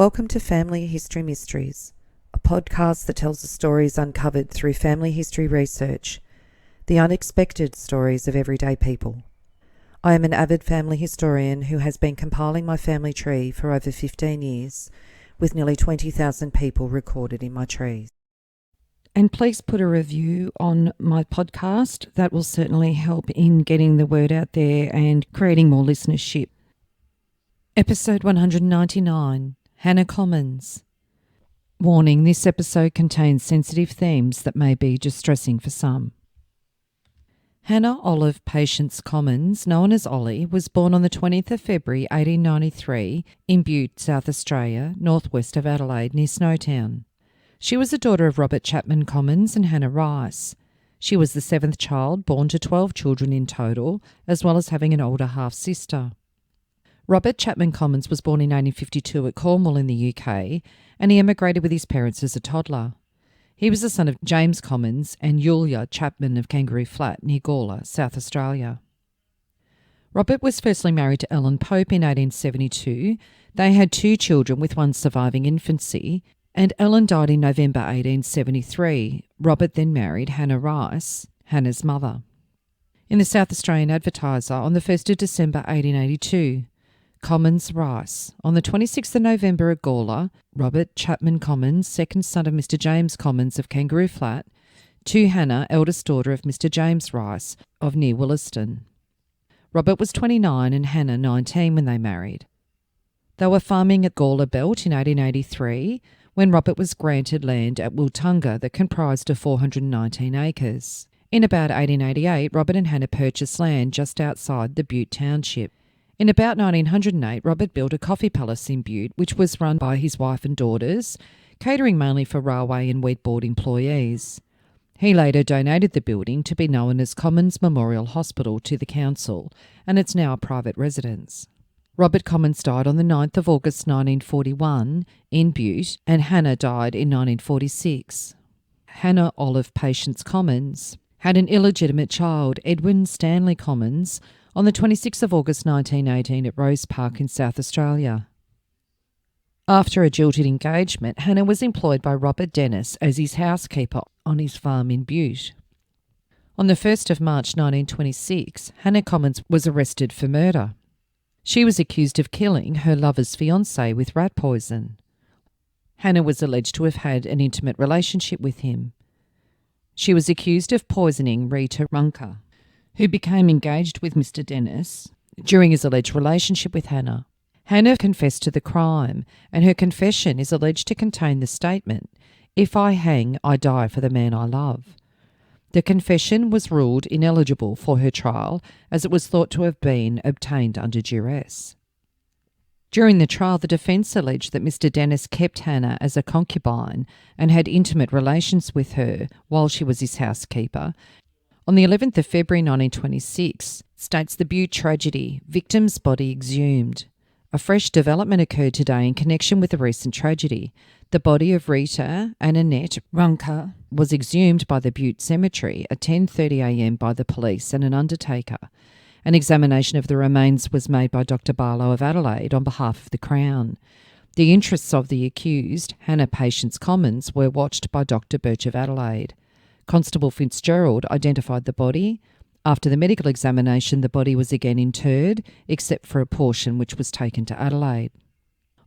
Welcome to Family History Mysteries, a podcast that tells the stories uncovered through family history research, the unexpected stories of everyday people. I am an avid family historian who has been compiling my family tree for over 15 years, with nearly 20,000 people recorded in my trees. And please put a review on my podcast. That will certainly help in getting the word out there and creating more listenership. Episode 199. Hannah Commons. Warning, this episode contains sensitive themes that may be distressing for some. Hannah Olive Patience Commons, known as Ollie, was born on the 20th of February 1893 in Bute, South Australia, northwest of Adelaide, near Snowtown. She was the daughter of Robert Chapman Commons and Hannah Rice. She was the seventh child, born to 12 children in total, as well as having an older half-sister. Robert Chapman Commons was born in 1852 at Cornwall in the UK, and he emigrated with his parents as a toddler. He was the son of James Commons and Yulia Chapman of Kangaroo Flat near Gawler, South Australia. Robert was firstly married to Ellen Pope in 1872. They had 2 children, with one surviving infancy, and Ellen died in November 1873. Robert then married Hannah Rice, Hannah's mother. In the South Australian Advertiser on the 1st of December 1882, Commons Rice. On the 26th of November at Gawler, Robert Chapman Commons, second son of Mr. James Commons of Kangaroo Flat, to Hannah, eldest daughter of Mr. James Rice of near Williston. Robert was 29 and Hannah 19 when they married. They were farming at Gawler Belt in 1883 when Robert was granted land at Wiltunga that comprised of 419 acres. In about 1888, Robert and Hannah purchased land just outside the Bute township. In about 1908, Robert built a coffee palace in Bute, which was run by his wife and daughters, catering mainly for railway and wheat board employees. He later donated the building to be known as Commons Memorial Hospital to the council, and it's now a private residence. Robert Commons died on the 9th of August 1941 in Bute, and Hannah died in 1946. Hannah Olive Patience Commons had an illegitimate child, Edwin Stanley Commons, on the 26th of August 1918 at Rose Park in South Australia. After a jilted engagement, Hannah was employed by Robert Dennis as his housekeeper on his farm in Bute. On the 1st of March 1926, Hannah Commons was arrested for murder. She was accused of killing her lover's fiancé with rat poison. Hannah was alleged to have had an intimate relationship with him. She was accused of poisoning Rita Runker, who became engaged with Mr. Dennis during his alleged relationship with Hannah. Hannah confessed to the crime, and her confession is alleged to contain the statement, "If I hang, I die for the man I love." The confession was ruled ineligible for her trial, as it was thought to have been obtained under duress. During the trial, the defence alleged that Mr. Dennis kept Hannah as a concubine and had intimate relations with her while she was his housekeeper. On the 11th of February 1926, states the Bute tragedy, victim's body exhumed. A fresh development occurred today in connection with the recent tragedy. The body of Rita and Annette Runker was exhumed by the Bute Cemetery at 10:30 a.m. by the police and an undertaker. An examination of the remains was made by Dr. Barlow of Adelaide on behalf of the Crown. The interests of the accused, Hannah Patience Commons, were watched by Dr. Birch of Adelaide. Constable Fitzgerald identified the body. After the medical examination, the body was again interred, except for a portion which was taken to Adelaide.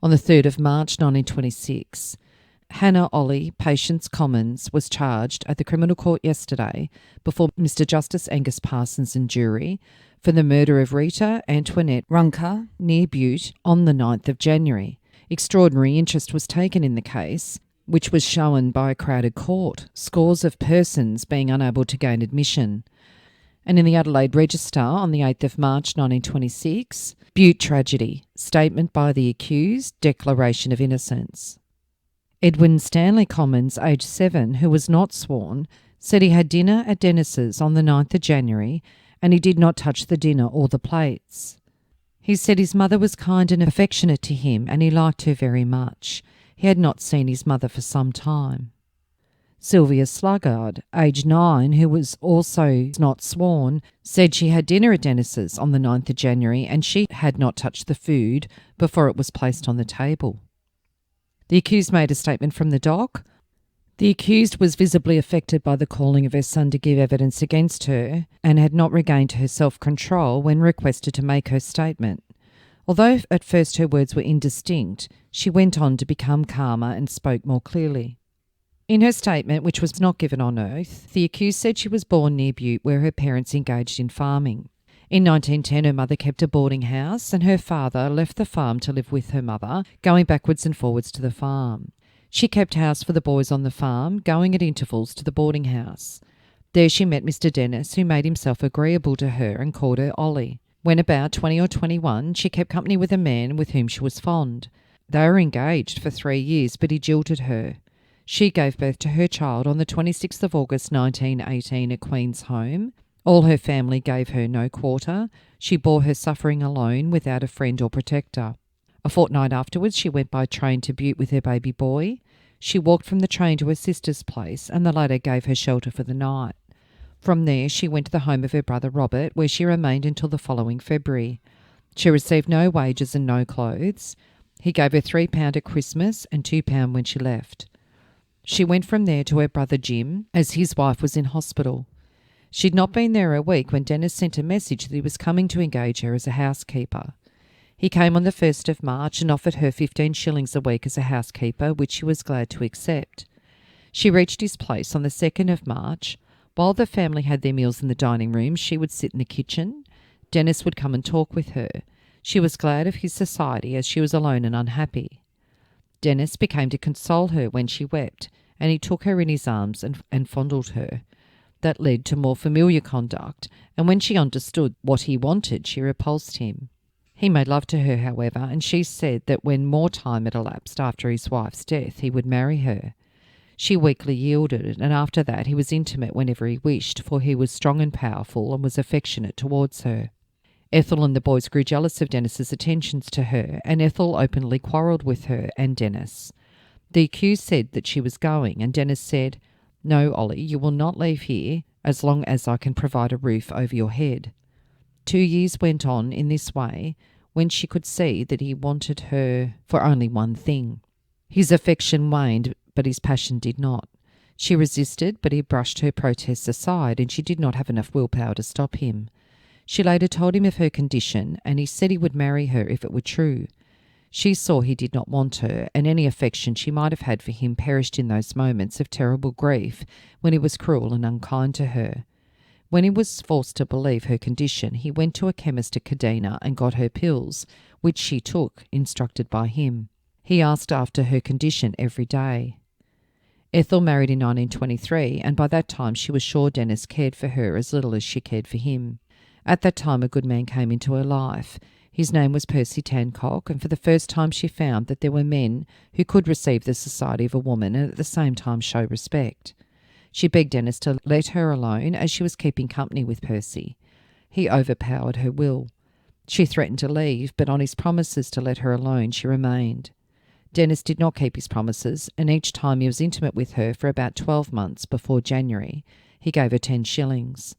On the 3rd of March 1926, Hannah Ollie Patience Commons was charged at the criminal court yesterday before Mr. Justice Angus Parsons and jury for the murder of Rita Antoinette Runker near Bute on the 9th of January. Extraordinary interest was taken in the case, which was shown by a crowded court, scores of persons being unable to gain admission. And in the Adelaide Register on the 8th of March 1926, Bute tragedy, statement by the accused, declaration of innocence. Edwin Stanley Commons, aged 7, who was not sworn, said he had dinner at Dennis's on the 9th of January and he did not touch the dinner or the plates. He said his mother was kind and affectionate to him and he liked her very much. He had not seen his mother for some time. Sylvia Sluggard, aged 9, who was also not sworn, said she had dinner at Dennis's on the 9th of January and she had not touched the food before it was placed on the table. The accused made a statement from the dock. The accused was visibly affected by the calling of her son to give evidence against her and had not regained her self-control when requested to make her statement. Although at first her words were indistinct, she went on to become calmer and spoke more clearly. In her statement, which was not given on oath, the accused said she was born near Bute, where her parents engaged in farming. In 1910, her mother kept a boarding house and her father left the farm to live with her mother, going backwards and forwards to the farm. She kept house for the boys on the farm, going at intervals to the boarding house. There she met Mr. Dennis, who made himself agreeable to her and called her Ollie. When about 20 or 21, she kept company with a man with whom she was fond. They were engaged for 3 years, but he jilted her. She gave birth to her child on the 26th of August 1918 at Queen's Home. All her family gave her no quarter. She bore her suffering alone without a friend or protector. A fortnight afterwards, she went by train to Bute with her baby boy. She walked from the train to her sister's place, and the latter gave her shelter for the night. From there, she went to the home of her brother Robert, where she remained until the following February. She received no wages and no clothes. He gave her £3 at Christmas and £2 when she left. She went from there to her brother Jim, as his wife was in hospital. She'd not been there a week when Dennis sent a message that he was coming to engage her as a housekeeper. He came on the 1st of March and offered her 15 shillings a week as a housekeeper, which she was glad to accept. She reached his place on the 2nd of March. While the family had their meals in the dining room, she would sit in the kitchen. Dennis would come and talk with her. She was glad of his society as she was alone and unhappy. Dennis became to console her when she wept, and he took her in his arms and fondled her. That led to more familiar conduct, and when she understood what he wanted, she repulsed him. He made love to her, however, and she said that when more time had elapsed after his wife's death, he would marry her. She weakly yielded, and after that he was intimate whenever he wished, for he was strong and powerful and was affectionate towards her. Ethel and the boys grew jealous of Dennis's attentions to her, and Ethel openly quarrelled with her and Dennis. The accused said that she was going, and Dennis said, "No, Ollie, you will not leave here as long as I can provide a roof over your head." 2 years went on in this way, when she could see that he wanted her for only one thing. His affection waned, but his passion did not. She resisted, but he brushed her protests aside, and she did not have enough willpower to stop him. She later told him of her condition, and he said he would marry her if it were true. She saw he did not want her, and any affection she might have had for him perished in those moments of terrible grief when he was cruel and unkind to her. When he was forced to believe her condition, he went to a chemist at Cadena and got her pills, which she took, instructed by him. He asked after her condition every day. Ethel married in 1923, and by that time she was sure Dennis cared for her as little as she cared for him. At that time a good man came into her life. His name was Percy Tancock, and for the first time she found that there were men who could receive the society of a woman and at the same time show respect. She begged Dennis to let her alone as she was keeping company with Percy. He overpowered her will. She threatened to leave, but on his promises to let her alone, she remained. Dennis did not keep his promises, and each time he was intimate with her for about 12 months before January, he gave her 10 shillings.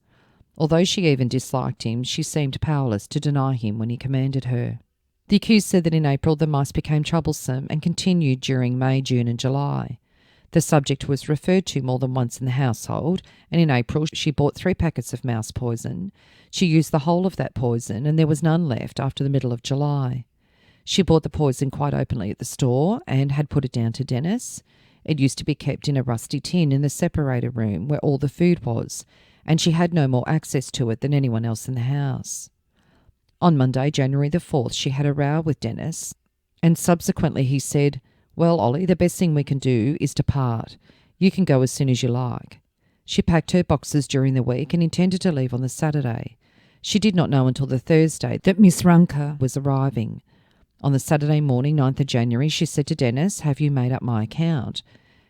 Although she even disliked him, she seemed powerless to deny him when he commanded her. The accused said that in April the mice became troublesome and continued during May, June and July. The subject was referred to more than once in the household, and in April she bought 3 packets of mouse poison. She used the whole of that poison, and there was none left after the middle of July. She bought the poison quite openly at the store and had put it down to Dennis. It used to be kept in a rusty tin in the separator room where all the food was, and she had no more access to it than anyone else in the house. On Monday, January the 4th, she had a row with Dennis, and subsequently he said, "Well, Ollie, the best thing we can do is to part. You can go as soon as you like." She packed her boxes during the week and intended to leave on the Saturday. She did not know until the Thursday that Miss Runker was arriving. On the Saturday morning, 9th of January, she said to Dennis, "Have you made up my account?"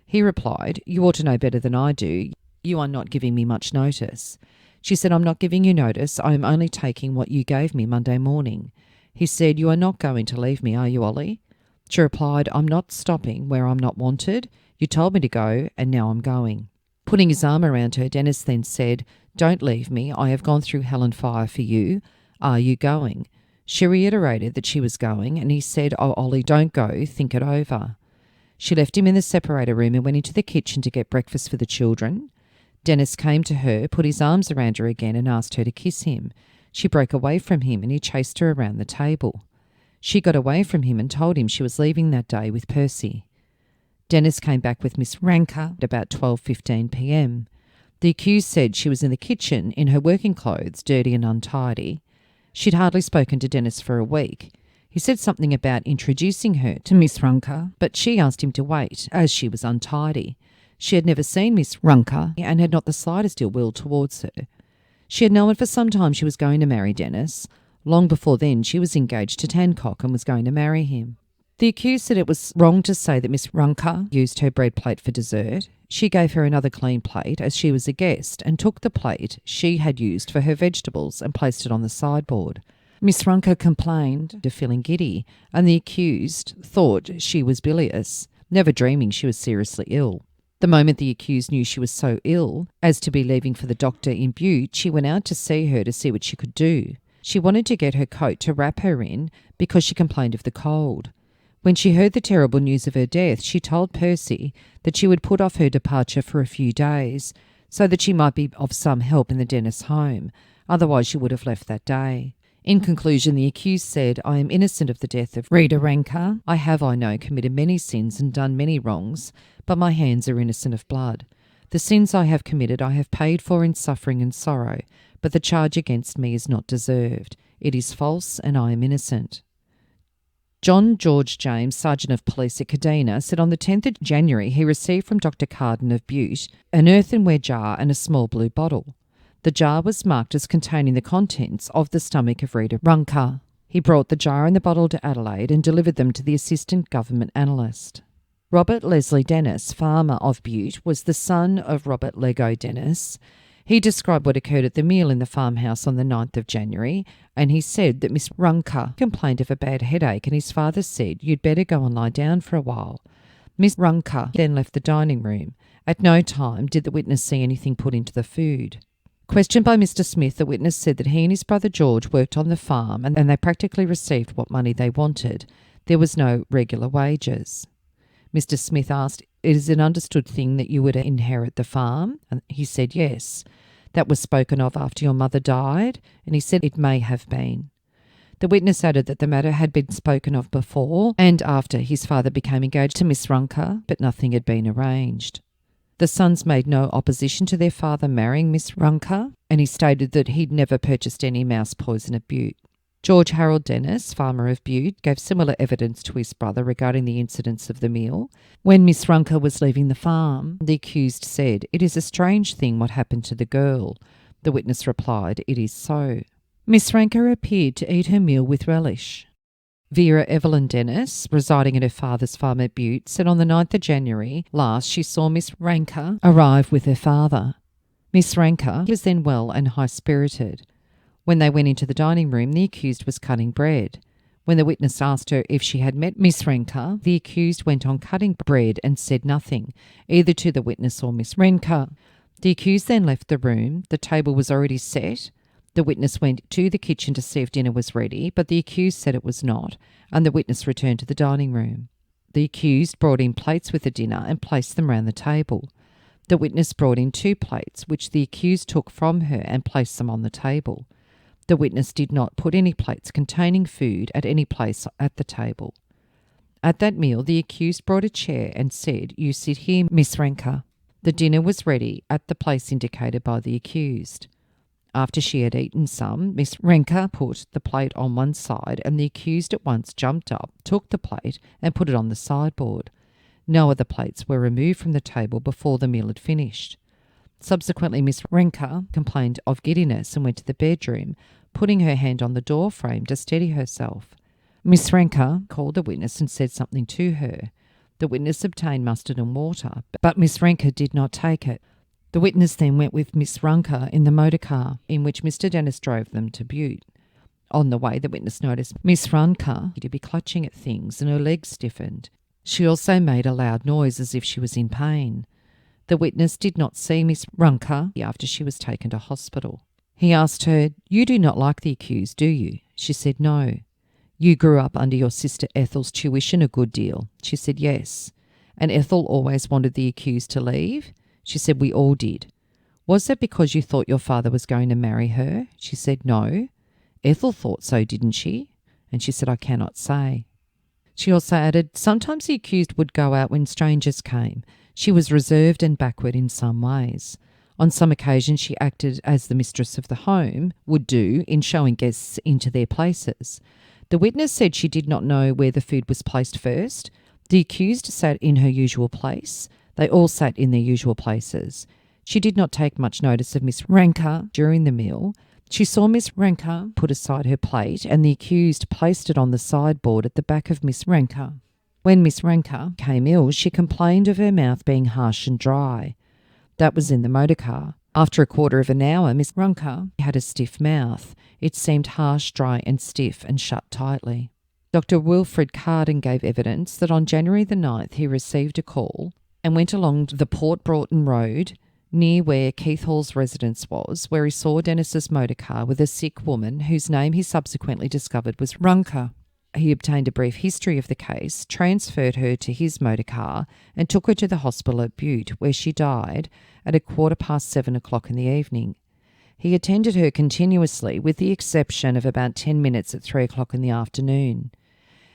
He replied, "You ought to know better than I do. You are not giving me much notice." She said, "I'm not giving you notice. I am only taking what you gave me Monday morning." He said, "You are not going to leave me, are you, Ollie?" She replied, "I'm not stopping where I'm not wanted. You told me to go, and now I'm going." Putting his arm around her, Dennis then said, "Don't leave me. I have gone through hell and fire for you. Are you going?" She reiterated that she was going, and he said, "Oh, Ollie, don't go. Think it over." She left him in the separator room and went into the kitchen to get breakfast for the children. Dennis came to her, put his arms around her again and asked her to kiss him. She broke away from him and he chased her around the table. She got away from him and told him she was leaving that day with Percy. Dennis came back with Miss Ranker at about 12:15 p.m. The accused said she was in the kitchen in her working clothes, dirty and untidy. She'd hardly spoken to Dennis for a week. He said something about introducing her to Miss Runker, but she asked him to wait, as she was untidy. She had never seen Miss Runker and had not the slightest ill will towards her. She had known for some time she was going to marry Dennis. Long before then, she was engaged to Tancock and was going to marry him. The accused said it was wrong to say that Miss Runker used her bread plate for dessert. She gave her another clean plate as she was a guest and took the plate she had used for her vegetables and placed it on the sideboard. Miss Runker complained of feeling giddy, and the accused thought she was bilious, never dreaming she was seriously ill. The moment the accused knew she was so ill as to be leaving for the doctor in Bute, she went out to see her to see what she could do. She wanted to get her coat to wrap her in because she complained of the cold. When she heard the terrible news of her death, she told Percy that she would put off her departure for a few days so that she might be of some help in the Dennis home. Otherwise, she would have left that day. In conclusion, the accused said, "I am innocent of the death of Rita Ranker. I have, I know, committed many sins and done many wrongs, but my hands are innocent of blood. The sins I have committed I have paid for in suffering and sorrow, but the charge against me is not deserved. It is false and I am innocent." John George James, Sergeant of Police at Cadena, said on the 10th of January he received from Dr. Carden of Bute an earthenware jar and a small blue bottle. The jar was marked as containing the contents of the stomach of Rita Runker. He brought the jar and the bottle to Adelaide and delivered them to the Assistant Government Analyst. Robert Leslie Dennis, farmer of Bute, was the son of Robert Lego Dennis. He described what occurred at the meal in the farmhouse on the 9th of January, and he said that Miss Runker complained of a bad headache and his father said, "You'd better go and lie down for a while." Miss Runker then left the dining room. At no time did the witness see anything put into the food. Questioned by Mr. Smith, the witness said that he and his brother George worked on the farm and they practically received what money they wanted. There was no regular wages. Mr. Smith asked, "Is it an understood thing that you would inherit the farm?" And he said yes. "That was spoken of after your mother died?" And he said it may have been. The witness added that the matter had been spoken of before and after his father became engaged to Miss Runker, but nothing had been arranged. The sons made no opposition to their father marrying Miss Runker, and he stated that he'd never purchased any mouse poison at Bute. George Harold Dennis, farmer of Bute, gave similar evidence to his brother regarding the incidents of the meal. When Miss Runker was leaving the farm, the accused said, "It is a strange thing what happened to the girl." The witness replied, "It is so." Miss Runker appeared to eat her meal with relish. Vera Evelyn Dennis, residing at her father's farm at Bute, said on the 9th of January last she saw Miss Ranker arrive with her father. Miss Ranker was then well and high-spirited. When they went into the dining room, the accused was cutting bread. When the witness asked her if she had met Miss Ranker, the accused went on cutting bread and said nothing, either to the witness or Miss Ranker. The accused then left the room. The table was already set. The witness went to the kitchen to see if dinner was ready, but the accused said it was not, and the witness returned to the dining room. The accused brought in plates with the dinner and placed them round the table. The witness brought in 2 plates, which the accused took from her and placed them on the table. The witness did not put any plates containing food at any place at the table. At that meal, the accused brought a chair and said, "You sit here, Miss Ranker." The dinner was ready at the place indicated by the accused. After she had eaten some, Miss Ranker put the plate on one side and the accused at once jumped up, took the plate and put it on the sideboard. No other plates were removed from the table before the meal had finished. Subsequently, Miss Ranker complained of giddiness and went to the bedroom, putting her hand on the door frame to steady herself. Miss Ranker called the witness and said something to her. The witness obtained mustard and water, but Miss Ranker did not take it. The witness then went with Miss Ranker in the motor car in which Mr. Dennis drove them to Bute. On the way, the witness noticed Miss Ranker to be clutching at things and her legs stiffened. She also made a loud noise as if she was in pain. The witness did not see Miss Ranker after she was taken to hospital. He asked her, "You do not like the accused, do you?" She said, "No." "You grew up under your sister Ethel's tuition a good deal?" She said, "Yes." And Ethel always wanted the accused to leave? She said, we all did. Was that because you thought your father was going to marry her? She said, no. Ethel thought so, didn't she? And she said, I cannot say. She also added, sometimes the accused would go out when strangers came. She was reserved and backward in some ways. On some occasions she acted as the mistress of the home would do in showing guests into their places. The witness said she did not know where the food was placed first. The accused sat in her usual place. They all sat in their usual places. She did not take much notice of Miss Ranker during the meal. She saw Miss Ranker put aside her plate and the accused placed it on the sideboard at the back of Miss Ranker. When Miss Ranker came ill, she complained of her mouth being harsh and dry. That was in the motor car. After a quarter of an hour, Miss Ranker had a stiff mouth. It seemed harsh, dry and stiff and shut tightly. Dr. Wilfred Carden gave evidence that on January the 9th he received a call and went along the Port Broughton Road near where Keith Hall's residence was, where he saw Dennis's motor car with a sick woman whose name he subsequently discovered was Runker. He obtained a brief history of the case, transferred her to his motor car and took her to the hospital at Bute, where she died at 7:15 in the evening. He attended her continuously with the exception of about 10 minutes at 3:00 in the afternoon.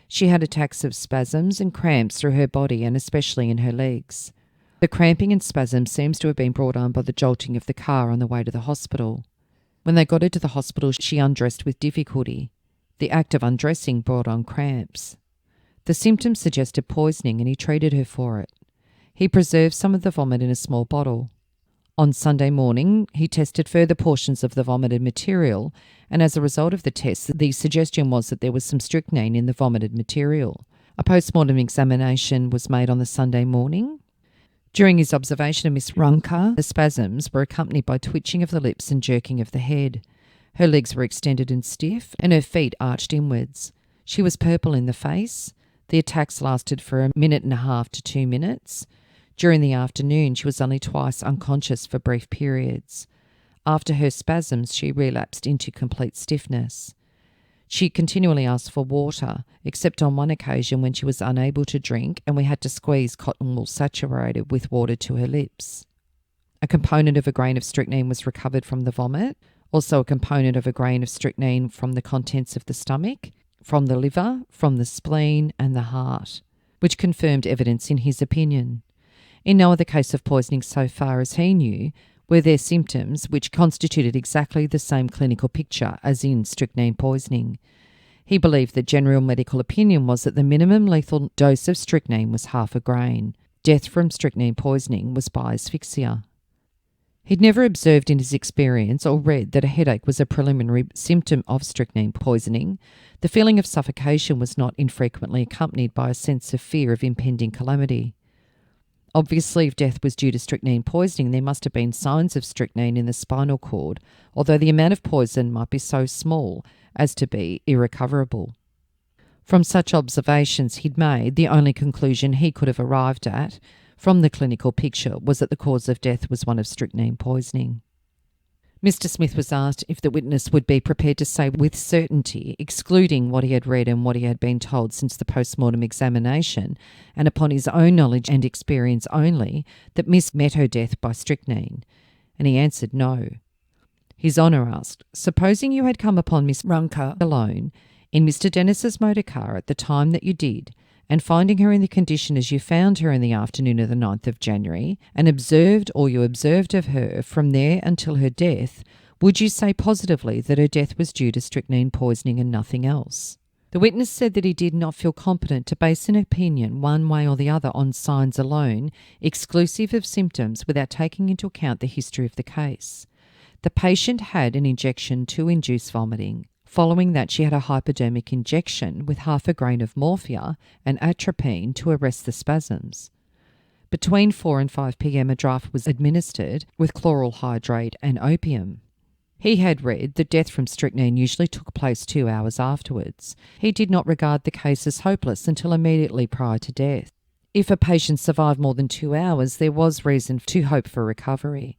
She had attacks of spasms and cramps through her body and especially in her legs. The cramping and spasms seems to have been brought on by the jolting of the car on the way to the hospital. When they got her to the hospital, she undressed with difficulty. The act of undressing brought on cramps. The symptoms suggested poisoning and he treated her for it. He preserved some of the vomit in a small bottle. On Sunday morning, he tested further portions of the vomited material, and as a result of the test, the suggestion was that there was some strychnine in the vomited material. A post-mortem examination was made on the Sunday morning. During his observation of Miss Runker, the spasms were accompanied by twitching of the lips and jerking of the head. Her legs were extended and stiff, and her feet arched inwards. She was purple in the face. The attacks lasted for 1.5 to 2 minutes. During the afternoon, she was only twice unconscious for brief periods. After her spasms, she relapsed into complete stiffness. She continually asked for water, except on one occasion when she was unable to drink and we had to squeeze cotton wool saturated with water to her lips. A component of a grain of strychnine was recovered from the vomit, also a component of a grain of strychnine from the contents of the stomach, from the liver, from the spleen and the heart, which confirmed evidence in his opinion. In no other case of poisoning so far as he knew were there symptoms which constituted exactly the same clinical picture as in strychnine poisoning. He believed that general medical opinion was that the minimum lethal dose of strychnine was 1/2 grain. Death from strychnine poisoning was by asphyxia. He'd never observed in his experience or read that a headache was a preliminary symptom of strychnine poisoning. The feeling of suffocation was not infrequently accompanied by a sense of fear of impending calamity. Obviously, if death was due to strychnine poisoning, there must have been signs of strychnine in the spinal cord, although the amount of poison might be so small as to be irrecoverable. From such observations he'd made, the only conclusion he could have arrived at from the clinical picture was that the cause of death was one of strychnine poisoning. Mr. Smith was asked if the witness would be prepared to say with certainty, excluding what he had read and what he had been told since the post-mortem examination, and upon his own knowledge and experience only, that Miss met her death by strychnine, and he answered no. His Honour asked, supposing you had come upon Miss Runker alone in Mr. Dennis's motor car at the time that you did, and finding her in the condition as you found her in the afternoon of the 9th of January, and observed all you observed of her from there until her death, would you say positively that her death was due to strychnine poisoning and nothing else? The witness said that he did not feel competent to base an opinion one way or the other on signs alone, exclusive of symptoms, without taking into account the history of the case. The patient had an injection to induce vomiting. Following that, she had a hypodermic injection with 1/2 grain of morphia and atropine to arrest the spasms. Between 4 and 5 p.m. a draught was administered with chloral hydrate and opium. He had read that death from strychnine usually took place 2 hours afterwards. He did not regard the case as hopeless until immediately prior to death. If a patient survived more than 2 hours, there was reason to hope for recovery.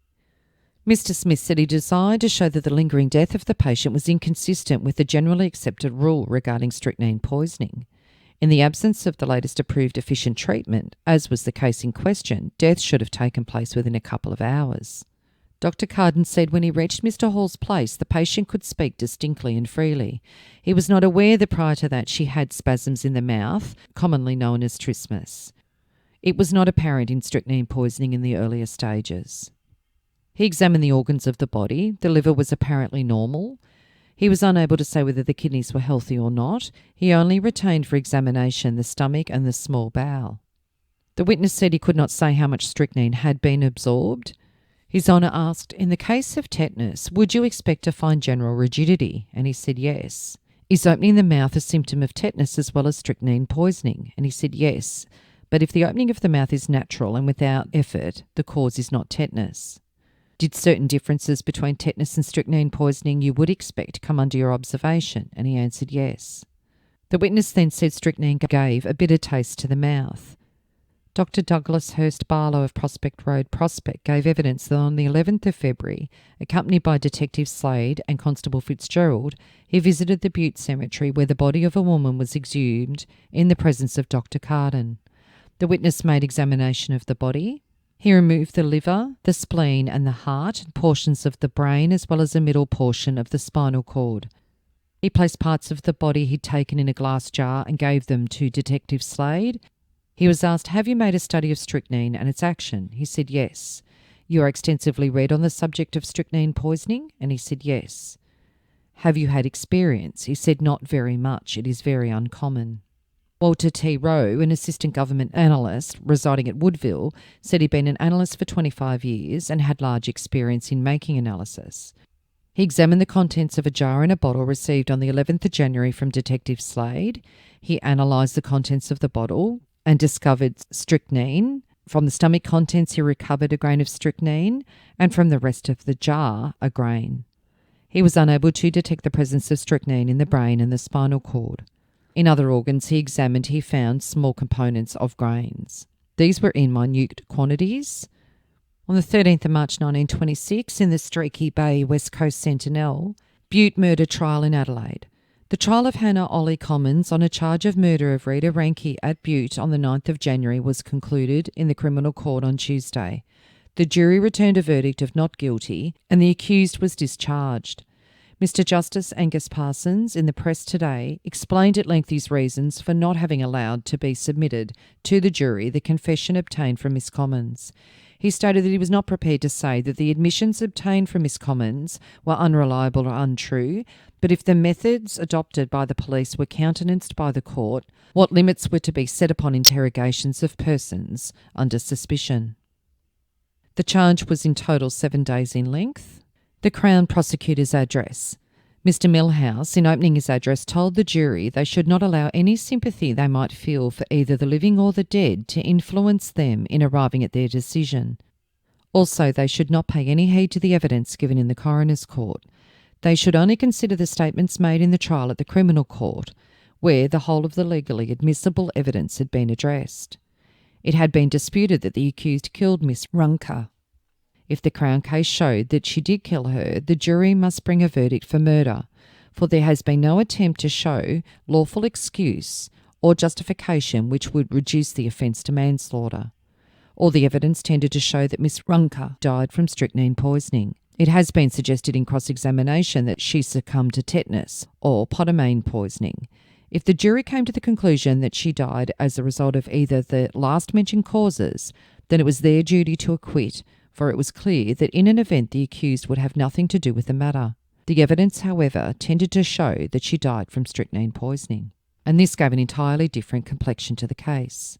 Mr. Smith said he desired to show that the lingering death of the patient was inconsistent with the generally accepted rule regarding strychnine poisoning. In the absence of the latest approved efficient treatment, as was the case in question, death should have taken place within a couple of hours. Dr. Carden said when he reached Mr. Hall's place, the patient could speak distinctly and freely. He was not aware that prior to that she had spasms in the mouth, commonly known as trismus. It was not apparent in strychnine poisoning in the earlier stages. He examined the organs of the body. The liver was apparently normal. He was unable to say whether the kidneys were healthy or not. He only retained for examination the stomach and the small bowel. The witness said he could not say how much strychnine had been absorbed. His Honour asked, in the case of tetanus, would you expect to find general rigidity? And he said yes. Is opening the mouth a symptom of tetanus as well as strychnine poisoning? And he said yes. But if the opening of the mouth is natural and without effort, the cause is not tetanus. Did certain differences between tetanus and strychnine poisoning you would expect come under your observation? And he answered yes. The witness then said strychnine gave a bitter taste to the mouth. Dr. Douglas Hurst Barlow of Prospect Road, Prospect, gave evidence that on the 11th of February, accompanied by Detective Slade and Constable Fitzgerald, he visited the Bute cemetery where the body of a woman was exhumed in the presence of Dr. Carden. The witness made examination of the body. He removed the liver, the spleen and the heart, and portions of the brain as well as the middle portion of the spinal cord. He placed parts of the body he'd taken in a glass jar and gave them to Detective Slade. He was asked, have you made a study of strychnine and its action? He said yes. You are extensively read on the subject of strychnine poisoning? And he said yes. Have you had experience? He said not very much. It is very uncommon. Walter T. Rowe, an assistant government analyst residing at Woodville, said he'd been an analyst for 25 years and had large experience in making analysis. He examined the contents of a jar and a bottle received on the 11th of January from Detective Slade. He analysed the contents of the bottle and discovered strychnine. From the stomach contents, he recovered a grain of strychnine, and from the rest of the jar, a grain. He was unable to detect the presence of strychnine in the brain and the spinal cord. In other organs he found small components of grains. These were in minute quantities. On the 13th of March 1926, in the Streaky Bay West Coast Sentinel, Bute murder trial in Adelaide. The trial of Hannah Ollie Commons on a charge of murder of Rita Ranke at Bute on the 9th of January was concluded in the criminal court on Tuesday. The jury returned a verdict of not guilty and the accused was discharged. Mr Justice Angus Parsons, in the press today, explained at length his reasons for not having allowed to be submitted to the jury the confession obtained from Miss Commons. He stated that he was not prepared to say that the admissions obtained from Miss Commons were unreliable or untrue, but if the methods adopted by the police were countenanced by the court, what limits were to be set upon interrogations of persons under suspicion. The charge was in total 7 days in length. The Crown Prosecutor's address. Mr Millhouse, in opening his address, told the jury they should not allow any sympathy they might feel for either the living or the dead to influence them in arriving at their decision. Also, they should not pay any heed to the evidence given in the coroner's court. They should only consider the statements made in the trial at the criminal court, where the whole of the legally admissible evidence had been addressed. It had been disputed that the accused killed Miss Runker. If the Crown case showed that she did kill her, the jury must bring a verdict for murder, for there has been no attempt to show lawful excuse or justification which would reduce the offence to manslaughter. All the evidence tended to show that Miss Runker died from strychnine poisoning. It has been suggested in cross-examination that she succumbed to tetanus or potamine poisoning. If the jury came to the conclusion that she died as a result of either the last mentioned causes, then it was their duty to acquit, for it was clear that in an event the accused would have nothing to do with the matter. The evidence, however, tended to show that she died from strychnine poisoning, and this gave an entirely different complexion to the case.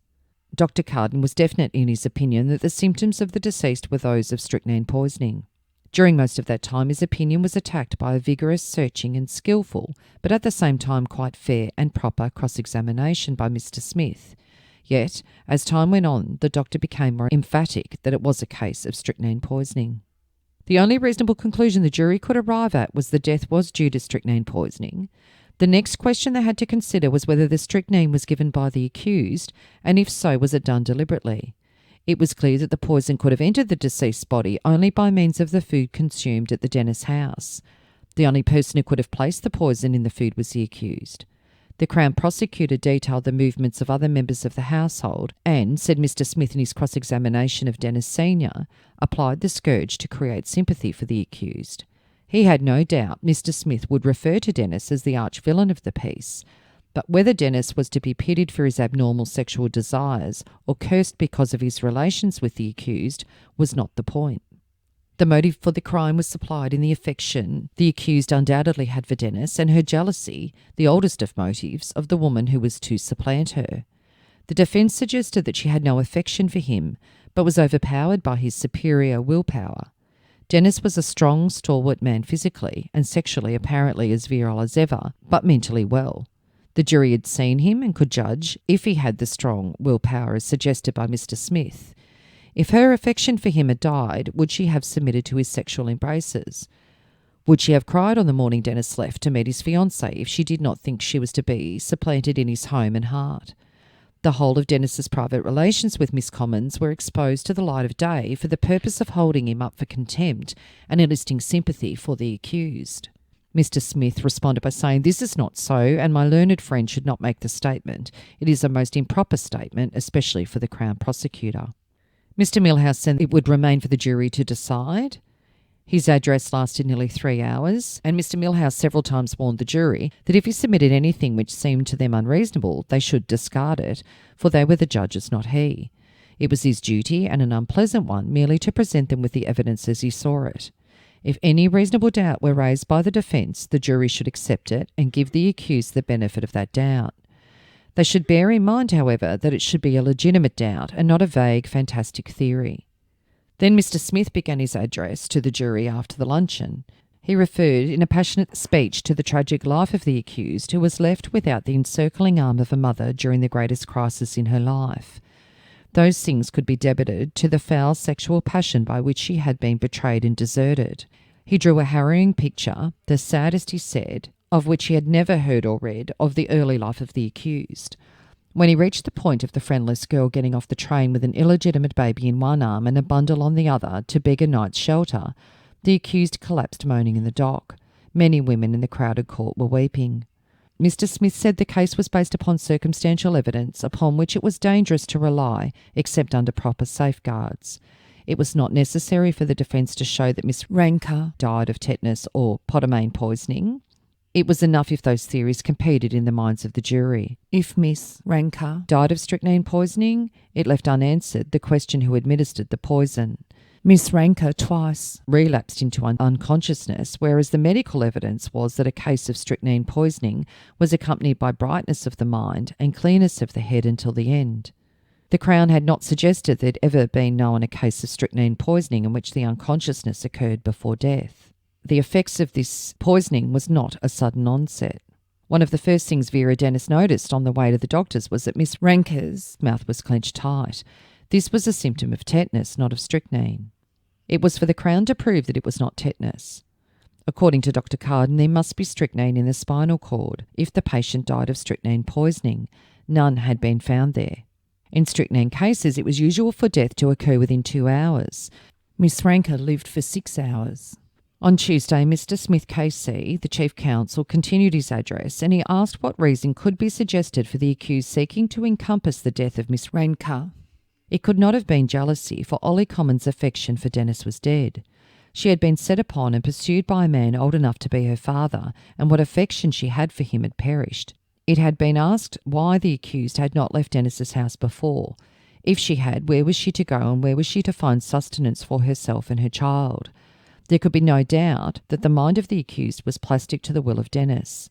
Dr. Carden was definite in his opinion that the symptoms of the deceased were those of strychnine poisoning. During most of that time, his opinion was attacked by a vigorous, searching and skillful, but at the same time quite fair and proper cross-examination by Mr. Smith. Yet, as time went on, the doctor became more emphatic that it was a case of strychnine poisoning. The only reasonable conclusion the jury could arrive at was the death was due to strychnine poisoning. The next question they had to consider was whether the strychnine was given by the accused, and if so, was it done deliberately. It was clear that the poison could have entered the deceased's body only by means of the food consumed at the Dennis house. The only person who could have placed the poison in the food was the accused. The Crown prosecutor detailed the movements of other members of the household and said Mr. Smith, in his cross-examination of Dennis Sr., applied the scourge to create sympathy for the accused. He had no doubt Mr. Smith would refer to Dennis as the arch-villain of the piece, but whether Dennis was to be pitied for his abnormal sexual desires or cursed because of his relations with the accused was not the point. The motive for the crime was supplied in the affection the accused undoubtedly had for Dennis and her jealousy, the oldest of motives, of the woman who was to supplant her. The defence suggested that she had no affection for him, but was overpowered by his superior willpower. Dennis was a strong, stalwart man physically and sexually apparently as virile as ever, but mentally well. The jury had seen him and could judge if he had the strong willpower as suggested by Mr. Smith. If her affection for him had died, would she have submitted to his sexual embraces? Would she have cried on the morning Dennis left to meet his fiancé if she did not think she was to be supplanted in his home and heart? The whole of Dennis's private relations with Miss Commons were exposed to the light of day for the purpose of holding him up for contempt and enlisting sympathy for the accused. Mr. Smith responded by saying, "This is not so, and my learned friend should not make the statement. It is a most improper statement, especially for the Crown prosecutor." Mr. Millhouse said it would remain for the jury to decide. His address lasted nearly 3 hours, and Mr. Millhouse several times warned the jury that if he submitted anything which seemed to them unreasonable, they should discard it, for they were the judges, not he. It was his duty, and an unpleasant one, merely to present them with the evidence as he saw it. If any reasonable doubt were raised by the defence, the jury should accept it and give the accused the benefit of that doubt. They should bear in mind, however, that it should be a legitimate doubt and not a vague, fantastic theory. Then Mr. Smith began his address to the jury after the luncheon. He referred in a passionate speech to the tragic life of the accused, who was left without the encircling arm of a mother during the greatest crisis in her life. Those things could be debited to the foul sexual passion by which she had been betrayed and deserted. He drew a harrowing picture, the saddest, he said, of which he had never heard or read, of the early life of the accused. When he reached the point of the friendless girl getting off the train with an illegitimate baby in one arm and a bundle on the other to beg a night's shelter, the accused collapsed moaning in the dock. Many women in the crowded court were weeping. Mr. Smith said the case was based upon circumstantial evidence upon which it was dangerous to rely except under proper safeguards. It was not necessary for the defence to show that Miss Ranker died of tetanus or potamine poisoning. It was enough if those theories competed in the minds of the jury. If Miss Ranker died of strychnine poisoning, it left unanswered the question who administered the poison. Miss Ranker twice relapsed into unconsciousness, whereas the medical evidence was that a case of strychnine poisoning was accompanied by brightness of the mind and clearness of the head until the end. The Crown had not suggested there had ever been known a case of strychnine poisoning in which the unconsciousness occurred before death. The effects of this poisoning was not a sudden onset. One of the first things Vera Dennis noticed on the way to the doctor's was that Miss Ranker's mouth was clenched tight. This was a symptom of tetanus, not of strychnine. It was for the Crown to prove that it was not tetanus. According to Dr. Carden, there must be strychnine in the spinal cord if the patient died of strychnine poisoning. None had been found there. In strychnine cases, it was usual for death to occur within 2 hours. Miss Ranker lived for 6 hours. On Tuesday, Mr. Smith KC, the Chief Counsel, continued his address and he asked what reason could be suggested for the accused seeking to encompass the death of Miss Ranker. It could not have been jealousy, for Ollie Commons' affection for Dennis was dead. She had been set upon and pursued by a man old enough to be her father, and what affection she had for him had perished. It had been asked why the accused had not left Dennis's house before. If she had, where was she to go and where was she to find sustenance for herself and her child? There could be no doubt that the mind of the accused was plastic to the will of Dennis.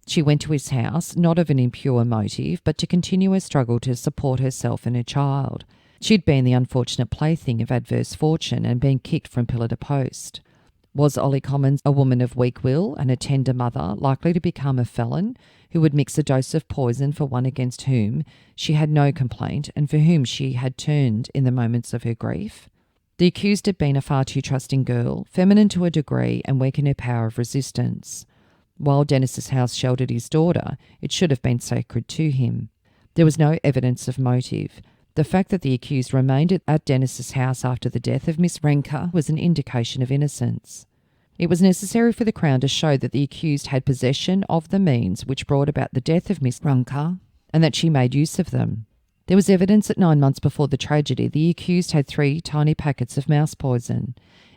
She went to his house, not of an impure motive, but to continue her struggle to support herself and her child. She'd been the unfortunate plaything of adverse fortune and been kicked from pillar to post. Was Ollie Commons a woman of weak will and a tender mother, likely to become a felon, who would mix a dose of poison for one against whom she had no complaint and for whom she had turned in the moments of her grief? The accused had been a far too trusting girl, feminine to a degree and weak in her power of resistance. While Dennis's house sheltered his daughter, it should have been sacred to him. There was no evidence of motive. The fact that the accused remained at Dennis's house after the death of Miss Ranker was an indication of innocence. It was necessary for the Crown to show that the accused had possession of the means which brought about the death of Miss Runker and that she made use of them. There was evidence that 9 months before the tragedy, the accused had 3 tiny packets of mouse poison.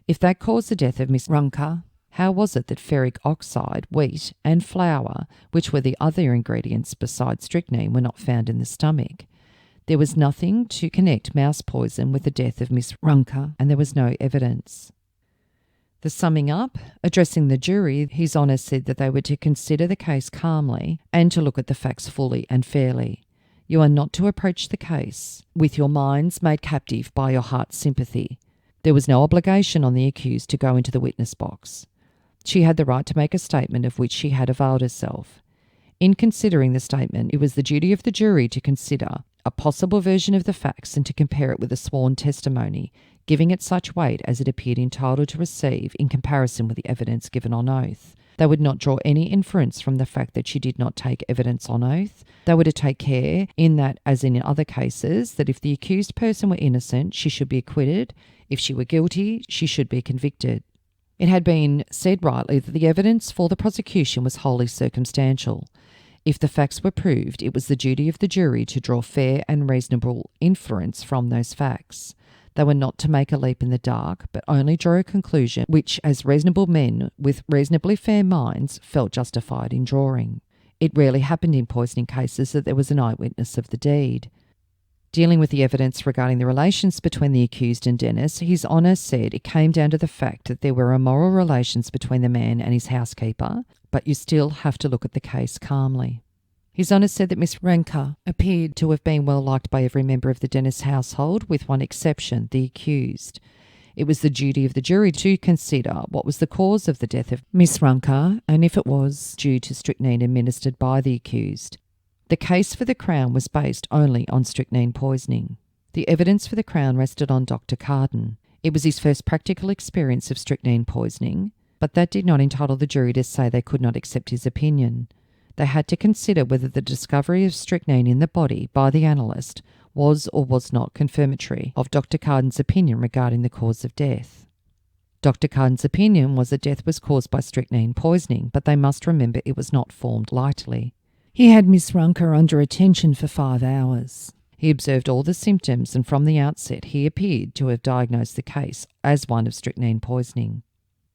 If that caused the death of Miss Runker, how was it that ferric oxide, wheat and flour, which were the other ingredients besides strychnine, were not found in the stomach? There was nothing to connect mouse poison with the death of Miss Runker, and there was no evidence. The summing up, addressing the jury, His Honour said that they were to consider the case calmly and to look at the facts fully and fairly. You are not to approach the case with your minds made captive by your heart's sympathy. There was no obligation on the accused to go into the witness box. She had the right to make a statement of which she had availed herself. In considering the statement, it was the duty of the jury to consider a possible version of the facts and to compare it with a sworn testimony, giving it such weight as it appeared entitled to receive in comparison with the evidence given on oath. They would not draw any inference from the fact that she did not take evidence on oath. They were to take care in that, as in other cases, that if the accused person were innocent, she should be acquitted. If she were guilty, she should be convicted. It had been said rightly that the evidence for the prosecution was wholly circumstantial. If the facts were proved, it was the duty of the jury to draw fair and reasonable inference from those facts. They were not to make a leap in the dark, but only draw a conclusion which, as reasonable men with reasonably fair minds, felt justified in drawing. It rarely happened in poisoning cases that there was an eyewitness of the deed. Dealing with the evidence regarding the relations between the accused and Dennis, His Honour said it came down to the fact that there were immoral relations between the man and his housekeeper, but you still have to look at the case calmly. His Honour said that Miss Ranker appeared to have been well liked by every member of the Dennis household, with one exception, the accused. It was the duty of the jury to consider what was the cause of the death of Miss Ranker and if it was due to strychnine administered by the accused. The case for the Crown was based only on strychnine poisoning. The evidence for the Crown rested on Dr. Carden. It was his first practical experience of strychnine poisoning, but that did not entitle the jury to say they could not accept his opinion. They had to consider whether the discovery of strychnine in the body by the analyst was or was not confirmatory of Dr. Carden's opinion regarding the cause of death. Dr. Carden's opinion was that death was caused by strychnine poisoning, but they must remember it was not formed lightly. He had Miss Runker under attention for 5 hours. He observed all the symptoms, and from the outset he appeared to have diagnosed the case as one of strychnine poisoning.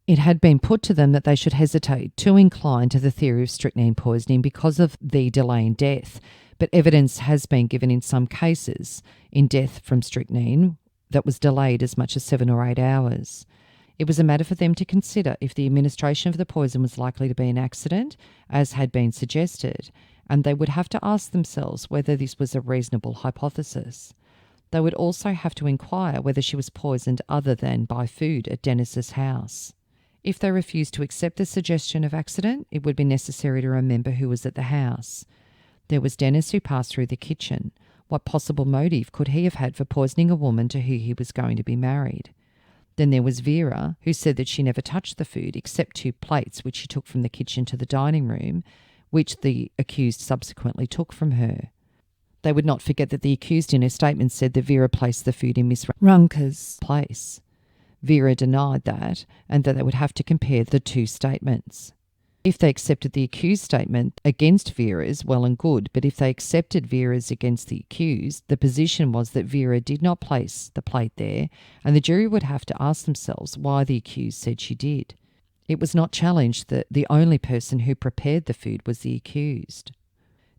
It had been put to them that they should hesitate to incline to the theory of strychnine poisoning because of the delay in death, but evidence has been given in some cases in death from strychnine that was delayed as much as 7 or 8 hours. It was a matter for them to consider if the administration of the poison was likely to be an accident, as had been suggested, and they would have to ask themselves whether this was a reasonable hypothesis. They would also have to inquire whether she was poisoned other than by food at Dennis's house. If they refused to accept the suggestion of accident, it would be necessary to remember who was at the house. There was Dennis, who passed through the kitchen. What possible motive could he have had for poisoning a woman to whom he was going to be married? Then there was Vera, who said that she never touched the food except 2 plates which she took from the kitchen to the dining room, which the accused subsequently took from her. They would not forget that the accused in her statement said that Vera placed the food in Miss Runker's place. Vera denied that, and that they would have to compare the 2 statements. If they accepted the accused statement against Vera's, well and good, but if they accepted Vera's against the accused, the position was that Vera did not place the plate there, and the jury would have to ask themselves why the accused said she did. It was not challenged that the only person who prepared the food was the accused.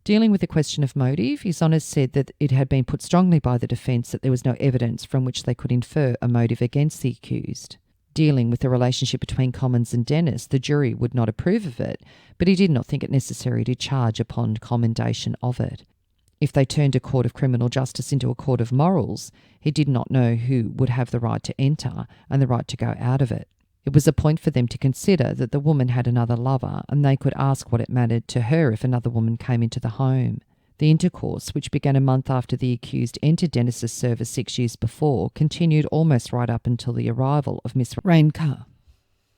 Dealing with the question of motive, His Honour said that it had been put strongly by the defence that there was no evidence from which they could infer a motive against the accused. Dealing with the relationship between Commons and Dennis, the jury would not approve of it, but he did not think it necessary to charge upon commendation of it. If they turned a court of criminal justice into a court of morals, he did not know who would have the right to enter and the right to go out of it. It was a point for them to consider that the woman had another lover, and they could ask what it mattered to her if another woman came into the home. The intercourse, which began a month after the accused entered Dennis's service 6 years before, continued almost right up until the arrival of Miss Ranker.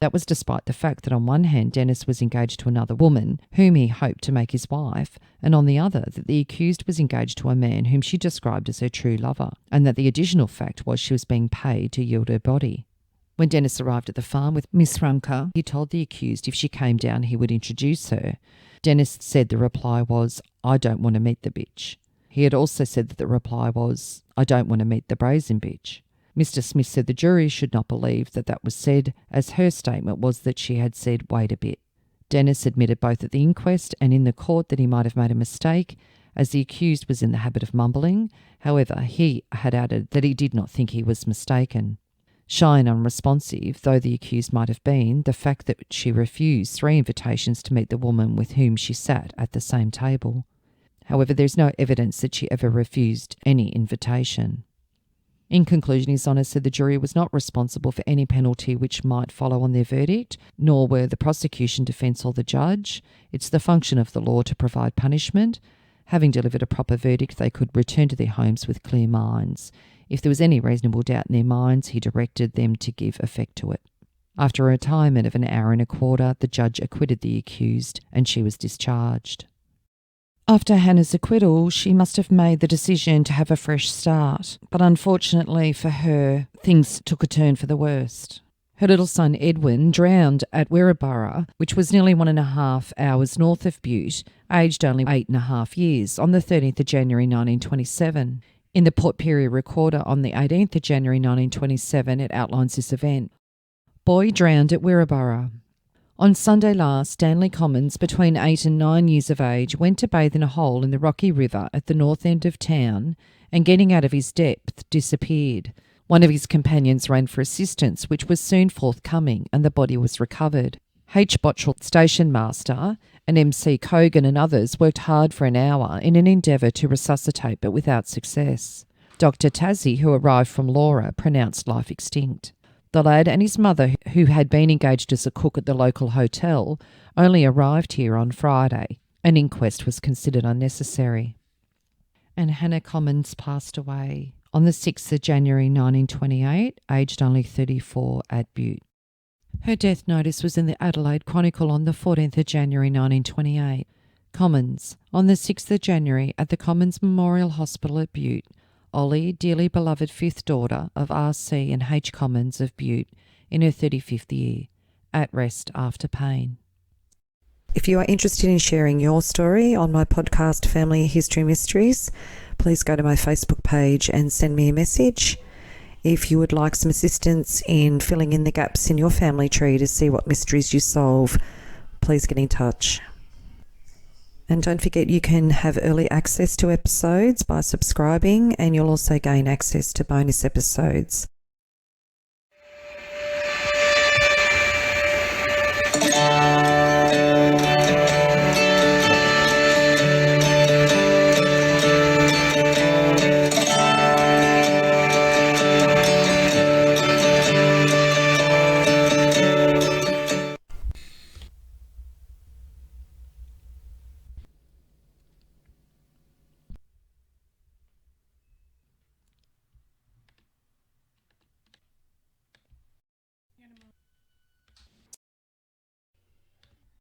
That was despite the fact that on one hand Dennis was engaged to another woman, whom he hoped to make his wife, and on the other that the accused was engaged to a man whom she described as her true lover, and that the additional fact was she was being paid to yield her body. When Dennis arrived at the farm with Miss Runker, he told the accused if she came down he would introduce her. Dennis said the reply was, "I don't want to meet the bitch." He had also said that the reply was, "I don't want to meet the brazen bitch." Mr. Smith said the jury should not believe that that was said, as her statement was that she had said, "Wait a bit." Dennis admitted both at the inquest and in the court that he might have made a mistake, as the accused was in the habit of mumbling. However, he had added that he did not think he was mistaken. Shy and unresponsive though the accused might have been, the fact that she refused 3 invitations to meet the woman with whom she sat at the same table. However, there is no evidence that she ever refused any invitation. In conclusion, His Honour said the jury was not responsible for any penalty which might follow on their verdict, nor were the prosecution, defence or the judge. It's the function of the law to provide punishment. Having delivered a proper verdict, they could return to their homes with clear minds. If there was any reasonable doubt in their minds, he directed them to give effect to it. After a retirement of an hour and a quarter, the judge acquitted the accused and she was discharged. After Hannah's acquittal, she must have made the decision to have a fresh start, but unfortunately for her, things took a turn for the worst. Her little son Edwin drowned at Wirraburra, which was nearly 1.5 hours north of Bute, aged only 8.5 years, on the 13th of January 1927. In the Port Pirie Recorder on the 18th of January 1927, it outlines this event. Boy drowned at Wirraburra. On Sunday last, Stanley Commons, between 8 and 9 years of age, went to bathe in a hole in the Rocky River at the north end of town and, getting out of his depth, disappeared. One of his companions ran for assistance, which was soon forthcoming, and the body was recovered. H. Bottrell, station master, and MC Cogan and others worked hard for an hour in an endeavour to resuscitate, but without success. Dr. Tassie, who arrived from Laura, pronounced life extinct. The lad and his mother, who had been engaged as a cook at the local hotel, only arrived here on Friday. An inquest was considered unnecessary. And Hannah Commons passed away on the 6th of January 1928, aged only 34, at Bute. Her death notice was in the Adelaide Chronicle on the 14th of January 1928. Commons, on the 6th of January at the Commons Memorial Hospital at Bute. Ollie, dearly beloved 5th daughter of R.C. and H. Commons of Bute, in her 35th year, at rest after pain. If you are interested in sharing your story on my podcast Family History Mysteries, please go to my Facebook page and send me a message. If you would like some assistance in filling in the gaps in your family tree to see what mysteries you solve, please get in touch. And don't forget, you can have early access to episodes by subscribing, and you'll also gain access to bonus episodes.